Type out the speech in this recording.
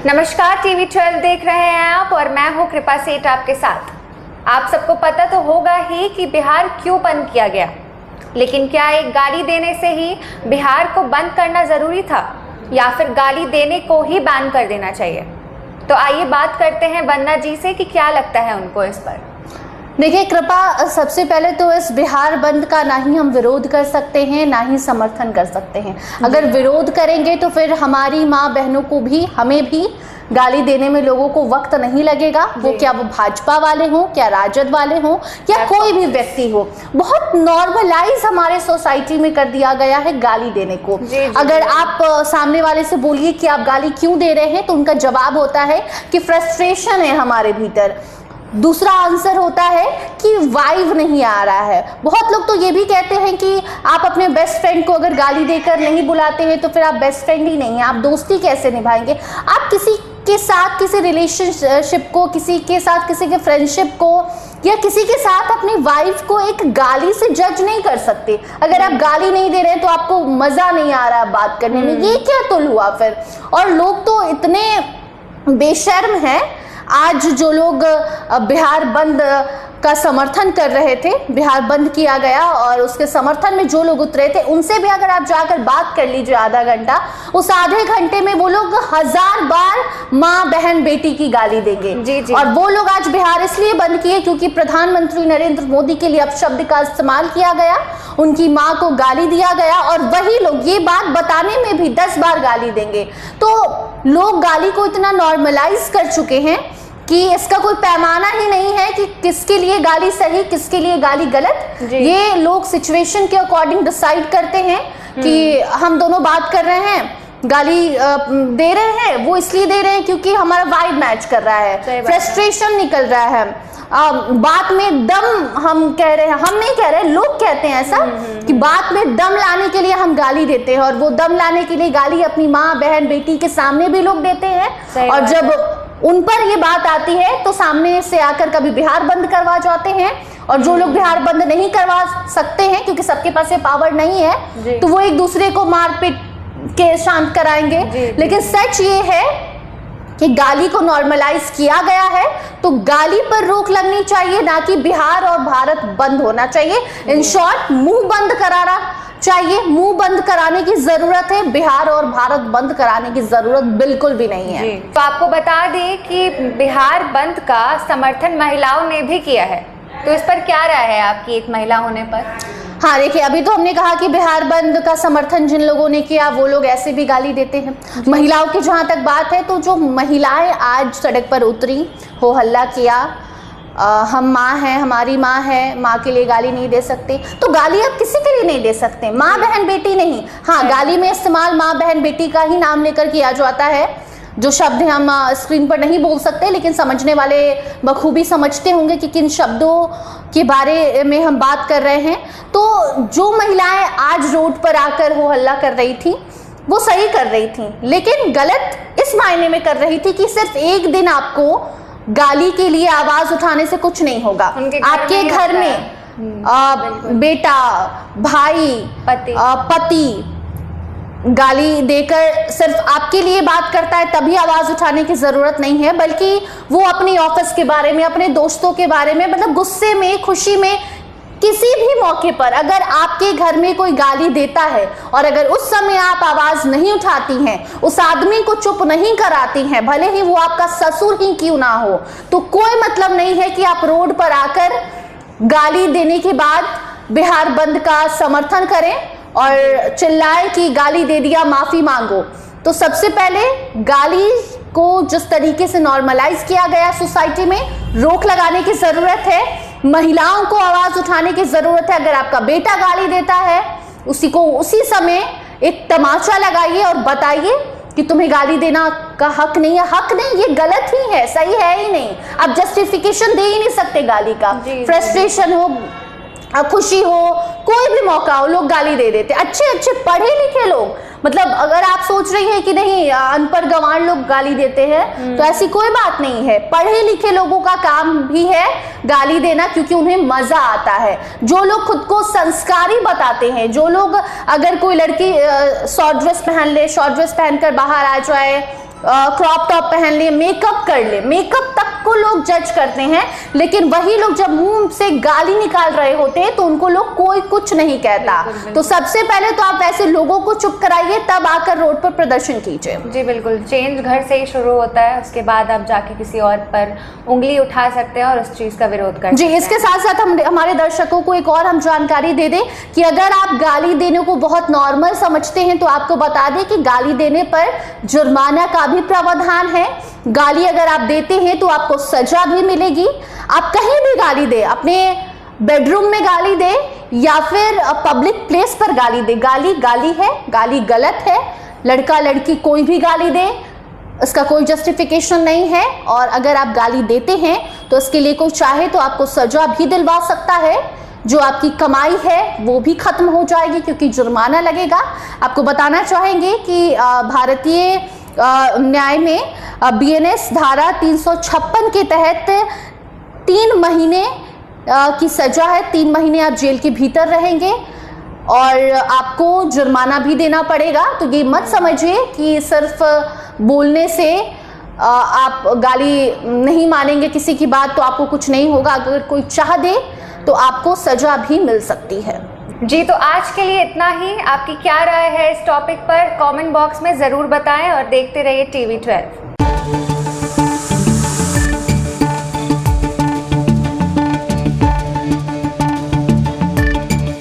नमस्कार, टीवी 12 देख रहे हैं आप और मैं हूं कृपा सेठ आपके साथ। आप सबको पता तो होगा ही कि बिहार क्यों बंद किया गया, लेकिन क्या एक गाली देने से ही बिहार को बंद करना ज़रूरी था या फिर गाली देने को ही बैन कर देना चाहिए? तो आइए बात करते हैं वंदना जी से कि क्या लगता है उनको इस पर। देखिए कृपा, सबसे पहले तो इस बिहार बंद का ना ही हम विरोध कर सकते हैं ना ही समर्थन कर सकते हैं। अगर विरोध करेंगे तो फिर हमारी माँ बहनों को भी, हमें भी गाली देने में लोगों को वक्त नहीं लगेगा। वो क्या वो भाजपा वाले हों, क्या राजद वाले हों, या कोई भी व्यक्ति हो, बहुत नॉर्मलाइज हमारे सोसाइटी में कर दिया गया है गाली देने को। अगर आप सामने वाले से बोलिए कि आप गाली क्यों दे रहे हैं, तो उनका जवाब होता है कि फ्रस्ट्रेशन है हमारे भीतर। दूसरा आंसर होता है कि वाइब नहीं आ रहा है। बहुत लोग तो ये भी कहते हैं कि आप अपने बेस्ट फ्रेंड को अगर गाली देकर नहीं बुलाते हैं तो फिर आप बेस्ट फ्रेंड ही नहीं हैं, आप दोस्ती कैसे निभाएंगे? आप किसी के साथ किसी रिलेशनशिप को, किसी के साथ किसी के फ्रेंडशिप को या किसी के साथ अपनी वाइफ को एक गाली से जज नहीं कर सकते। अगर आप गाली नहीं दे रहे हैं तो आपको मजा नहीं आ रहा बात करने में, ये क्या तुल हुआ फिर? और लोग तो इतने बेशर्म हैं, आज जो लोग बिहार बंद का समर्थन कर रहे थे, बिहार बंद किया गया और उसके समर्थन में जो लोग उतरे थे, उनसे भी अगर आप जाकर बात कर लीजिए आधा घंटा, उस आधे घंटे में वो लोग 1000 बार माँ बहन बेटी की गाली देंगे। जी। और वो लोग आज बिहार इसलिए बंद किए क्योंकि प्रधानमंत्री नरेंद्र मोदी के लिए अपशब्द का इस्तेमाल किया गया, उनकी माँ को गाली दिया गया और वही लोग ये बात बताने में भी 10 बार गाली देंगे। तो लोग गाली को इतना नॉर्मलाइज कर चुके हैं कि इसका कोई पैमाना ही नहीं है कि किसके लिए गाली सही, किसके लिए गाली गलत। ये लोग सिचुएशन के अकॉर्डिंग डिसाइड करते हैं कि हम दोनों बात कर रहे हैं, गाली दे रहे हैं, वो इसलिए दे रहे हैं क्योंकि हमारा वाइब मैच कर रहा है, फ्रस्ट्रेशन निकल रहा है, बात में दम हम कह रहे हैं, हम नहीं कह रहे, लोग कहते हैं ऐसा कि बात में दम लाने के लिए हम गाली देते हैं। और वो दम लाने के लिए गाली अपनी माँ बहन बेटी के सामने भी लोग देते हैं, और जब उन पर ये बात आती है तो सामने से आकर कभी बिहार बंद करवा जाते हैं। और जो लोग बिहार बंद नहीं करवा सकते हैं क्योंकि सबके पास ये पावर नहीं है, तो वो एक दूसरे को मारपीट के शांत कराएंगे। लेकिन सच ये है कि गाली को नॉर्मलाइज किया गया है, तो गाली पर रोक लगनी चाहिए, ना कि बिहार और भारत बंद होना चाहिए। इन शॉर्ट, मुंह बंद कराना चाहिए। मुंह बंद कराने की जरूरत है, बिहार और भारत बंद कराने की जरूरत बिल्कुल भी नहीं है। तो आपको बता दें कि बिहार बंद का समर्थन महिलाओं ने भी किया है, तो इस पर क्या राय है आपकी एक महिला होने पर? हाँ देखिए, अभी तो हमने कहा कि बिहार बंद का समर्थन जिन लोगों ने किया वो लोग ऐसे भी गाली देते हैं। महिलाओं की जहाँ तक बात है, तो जो महिलाएं आज सड़क पर उतरी, हो हल्ला किया, हम माँ हैं, हमारी माँ है, माँ के लिए गाली नहीं दे सकते, तो गाली आप किसी के लिए नहीं दे सकते, माँ बहन बेटी नहीं। हाँ, गाली में इस्तेमाल माँ बहन बेटी का ही नाम लेकर किया जाता है, जो शब्द हम स्क्रीन पर नहीं बोल सकते, लेकिन समझने वाले बखूबी समझते होंगे कि किन शब्दों के बारे में हम बात कर रहे हैं। तो जो महिलाएं आज रोड पर आकर हो हल्ला कर रही थी, वो सही कर रही थी, लेकिन गलत इस मायने में कर रही थी कि सिर्फ एक दिन आपको गाली के लिए आवाज उठाने से कुछ नहीं होगा। आपके घर में बेटा, भाई, पति गाली देकर सिर्फ आपके लिए बात करता है तभी आवाज उठाने की जरूरत नहीं है, बल्कि वो अपनी ऑफिस के बारे में, अपने दोस्तों के बारे में, मतलब गुस्से में, खुशी में, किसी भी मौके पर अगर आपके घर में कोई गाली देता है और अगर उस समय आप आवाज नहीं उठाती हैं, उस आदमी को चुप नहीं कराती हैं, भले ही वो आपका ससुर ही क्यों ना हो, तो कोई मतलब नहीं है कि आप रोड पर आकर गाली देने के बाद बिहार बंद का समर्थन करें और चिल्लाएं कि गाली दे दिया, माफी मांगो। तो सबसे पहले गाली को जिस तरीके से नॉर्मलाइज किया गया सोसाइटी में, रोक लगाने की जरूरत है। महिलाओं को आवाज उठाने की जरूरत है। अगर आपका बेटा गाली देता है, उसी को उसी समय एक तमाचा लगाइए और बताइए कि तुम्हें गाली देना का हक नहीं है। हक नहीं, ये गलत ही है, सही है ही नहीं। आप जस्टिफिकेशन दे ही नहीं सकते गाली का। फ्रस्ट्रेशन हो, खुशी हो, कोई भी मौका हो, लोग गाली दे देते। अच्छे पढ़े लिखे लोग, मतलब अगर आप सोच रही हैं कि नहीं अनपढ़ गंवार लोग गाली देते हैं, तो ऐसी कोई बात नहीं है। पढ़े लिखे लोगों का काम भी है गाली देना, क्योंकि उन्हें मजा आता है। जो लोग खुद को संस्कारी बताते हैं, जो लोग, अगर कोई लड़की शॉर्ट ड्रेस पहन ले, शॉर्ट ड्रेस पहनकर बाहर आ जाए, क्रॉप टॉप पहन ले, मेकअप कर ले, मेकअप तक को लोग जज करते हैं, लेकिन वही लोग जब मुंह से गाली निकाल रहे होते हैं तो उनको लोग कोई कुछ नहीं कहता। तो सबसे पहले तो आप ऐसे लोगों को चुप कराइए, तब आकर रोड पर प्रदर्शन कीजिए। जी बिल्कुल, चेंज घर से ही शुरू होता है, उसके बाद आप जाके किसी और पर उंगली उठा सकते हैं और उस चीज का विरोध कर सकते हैं। जी, इसके साथ साथ हम हमारे दर्शकों को एक और हम जानकारी दे दें कि अगर आप गाली देने को बहुत नॉर्मल समझते हैं तो आपको बता दें कि गाली देने पर जुर्माना का भी प्रावधान है। गाली अगर आप देते हैं तो आपको सजा भी मिलेगी। आप कहीं भी गाली दे, अपने बेडरूम में गाली दे या फिर पब्लिक प्लेस पर गाली दे, गाली गाली है, गाली गलत है। लड़का लड़की कोई भी गाली दे, इसका कोई जस्टिफिकेशन नहीं है। और अगर आप गाली देते हैं तो इसके लिए कोई चाहे तो आपको सजा भी दिलवा सकता है। जो आपकी कमाई है वो भी खत्म हो जाएगी क्योंकि जुर्माना लगेगा। आपको बताना चाहेंगे कि भारतीय न्याय में BNS धारा 356 के तहत 3 महीने की सजा है। 3 महीने आप जेल के भीतर रहेंगे और आपको जुर्माना भी देना पड़ेगा। तो ये मत समझिए कि सिर्फ बोलने से आप गाली नहीं मानेंगे किसी की बात तो आपको कुछ नहीं होगा। अगर कोई चाह दे तो आपको सजा भी मिल सकती है। जी, तो आज के लिए इतना ही। आपकी क्या राय है इस टॉपिक पर कमेंट बॉक्स में ज़रूर बताएं और देखते रहिए TV12।